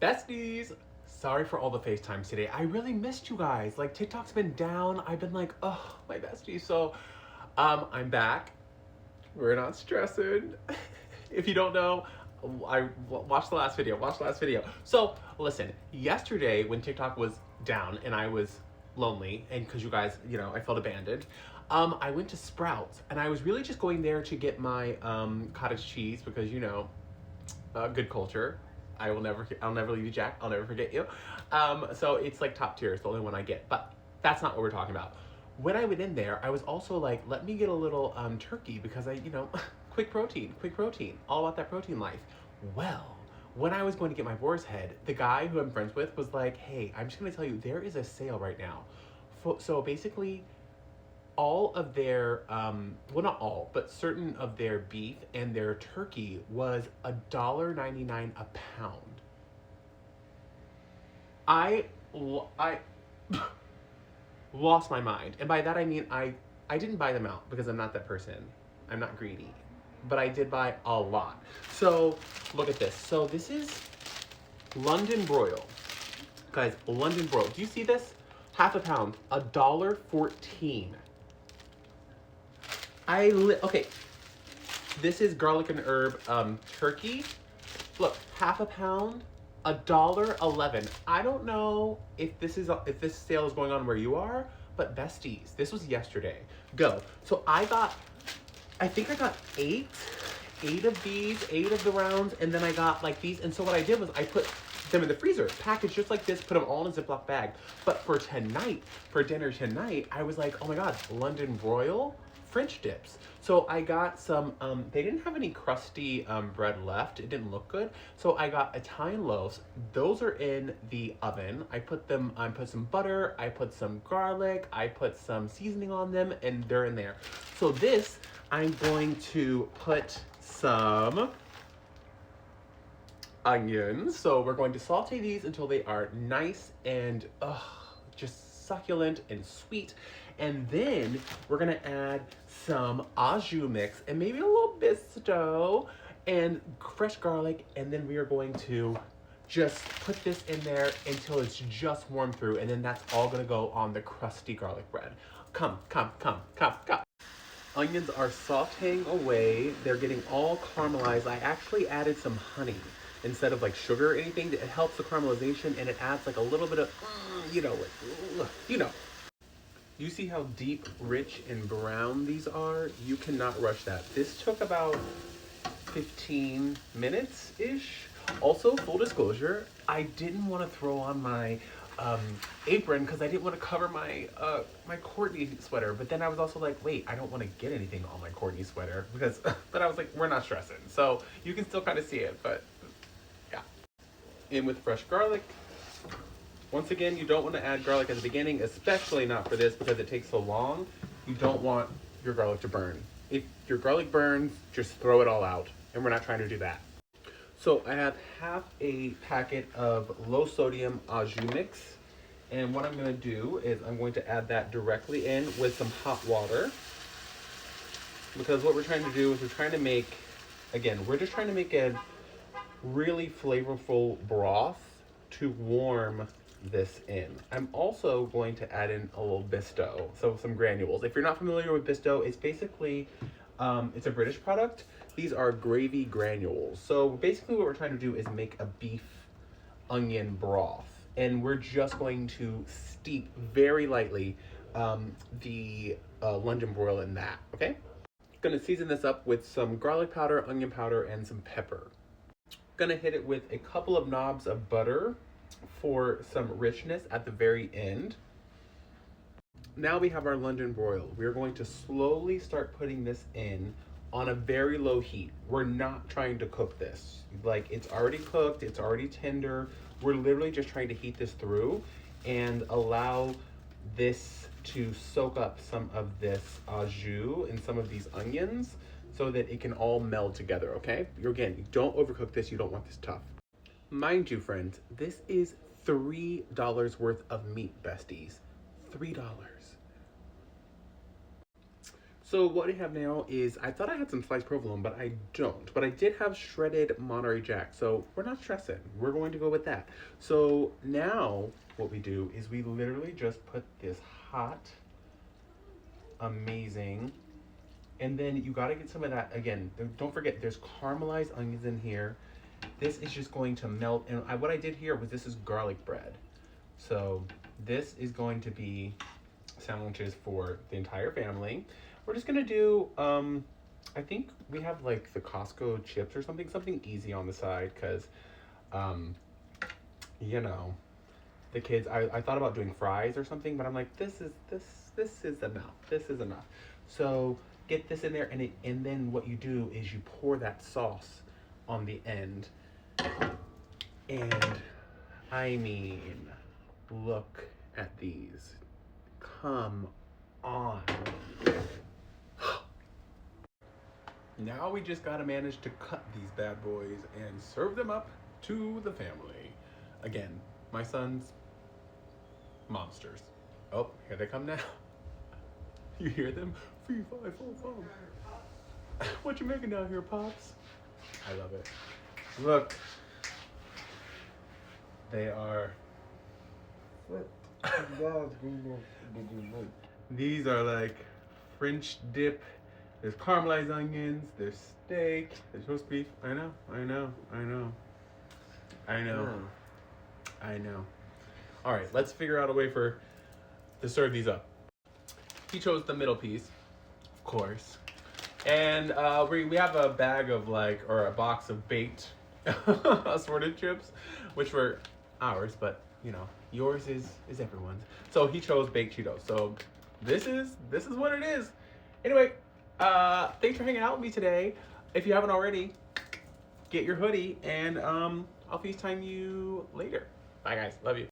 Besties! Sorry for all the FaceTimes today. I really missed you guys. Like, TikTok's been down. I've been like, oh, my bestie. So, I'm back. We're not stressing. If you don't know, watch the last video. Watch the last video. So, listen, yesterday when TikTok was down and I was lonely, and because you guys, I felt abandoned, I went to Sprouts and I was really just going there to get my cottage cheese because, good culture. I'll never leave you, Jack. I'll never forget you. So it's like top tier. It's the only one I get. But that's not what we're talking about. When I went in there, I was also like, let me get a little turkey because quick protein, all about that protein life. Well, when I was going to get my boar's head, the guy who I'm friends with was like, hey, I'm just going to tell you, there is a sale right now. So basically, all of their well, not all, but certain of their beef and their turkey was $1.99 a pound. I lost my mind, and by that I mean I didn't buy them out because I'm not that person. I'm not greedy, but I did buy a lot. So look at this. So this is London broil, guys. London broil. Do you see this? Half a pound, $1.14. Okay. This is garlic and herb turkey. Look, half a pound, $1.11. I don't know if this sale is going on where you are, but besties, this was yesterday. Go. So I think I got eight of these, eight of the rounds, and then I got like these. And so what I did was I put them in the freezer, packaged just like this, put them all in a Ziploc bag. But for dinner tonight, I was like, oh my God, London broil French dips. So I got some, they didn't have any crusty bread left. It didn't look good. So I got Italian loaves. Those are in the oven. I put some butter, I put some garlic, I put some seasoning on them, and they're in there. So this, I'm going to put some onions. So we're going to saute these until they are nice and just succulent and sweet. And then we're gonna add some au jus mix and maybe a little bisto and fresh garlic. And then we are going to just put this in there until it's just warm through. And then that's all gonna go on the crusty garlic bread. Come. Onions are sauteing away. They're getting all caramelized. I actually added some honey instead of like sugar or anything. It helps the caramelization and it adds like a little bit of, You see how deep, rich, and brown these are? You cannot rush that. This took about 15 minutes-ish. Also, full disclosure, I didn't want to throw on my apron because I didn't want to cover my my Courtney sweater. But then I was also like, wait, I don't want to get anything on my Courtney sweater because. But I was like, we're not stressing, so you can still kind of see it. But yeah, in with fresh garlic. Once again, you don't want to add garlic at the beginning, especially not for this because it takes so long. You don't want your garlic to burn. If your garlic burns, just throw it all out, and we're not trying to do that. So I have half a packet of low sodium au jus mix, and what I'm going to do is I'm going to add that directly in with some hot water, because what we're trying to do is we're just trying to make a really flavorful broth to warm this in. I'm also going to add in a little bisto, so some granules. If you're not familiar with bisto, it's basically, it's a British product. These are gravy granules. So basically what we're trying to do is make a beef onion broth. And we're just going to steep very lightly the London broil in that, okay? Gonna season this up with some garlic powder, onion powder, and some pepper. Gonna hit it with a couple of knobs of butter for some richness at the very end. Now we have our London broil. We're going to slowly start putting this in on a very low heat. We're not trying to cook this. Like, it's already cooked, it's already tender. We're literally just trying to heat this through and allow this to soak up some of this au jus and some of these onions so that it can all meld together, okay? Again, you don't overcook this, you don't want this tough. Mind you, friends, this is $3 worth of meat, besties. $3. So what I have now is, I thought I had some sliced provolone, but I don't. But I did have shredded Monterey Jack, so we're not stressing. We're going to go with that. So now what we do is we literally just put this hot, amazing, and then you got to get some of that, again, don't forget there's caramelized onions in here. This is just going to melt, and what I did here was, this is garlic bread. So this is going to be sandwiches for the entire family. We're just gonna do, I think we have like the Costco chips or something easy on the side, because, you know, the kids, I thought about doing fries or something, but I'm like, this is enough. This is enough. So get this in there, and then what you do is you pour that sauce on the end, and I mean, look at these. Come on. Now we just gotta manage to cut these bad boys and serve them up to the family. Again, my son's monsters. Oh, here they come now. You hear them? 3, 5, 4, 5. What you making down here, Pops? I love it. Look. They are... These are like French dip. There's caramelized onions. There's steak. There's roast beef. I know. All right, let's figure out a way to serve these up. He chose the middle piece, of course, and we have a bag of or a box of baked assorted chips, which were ours, but you know, yours is everyone's. So he chose baked Cheetos. So this is what it is. Anyway, thanks for hanging out with me today. If you haven't already, get your hoodie, and I'll FaceTime you later. Bye guys, love you.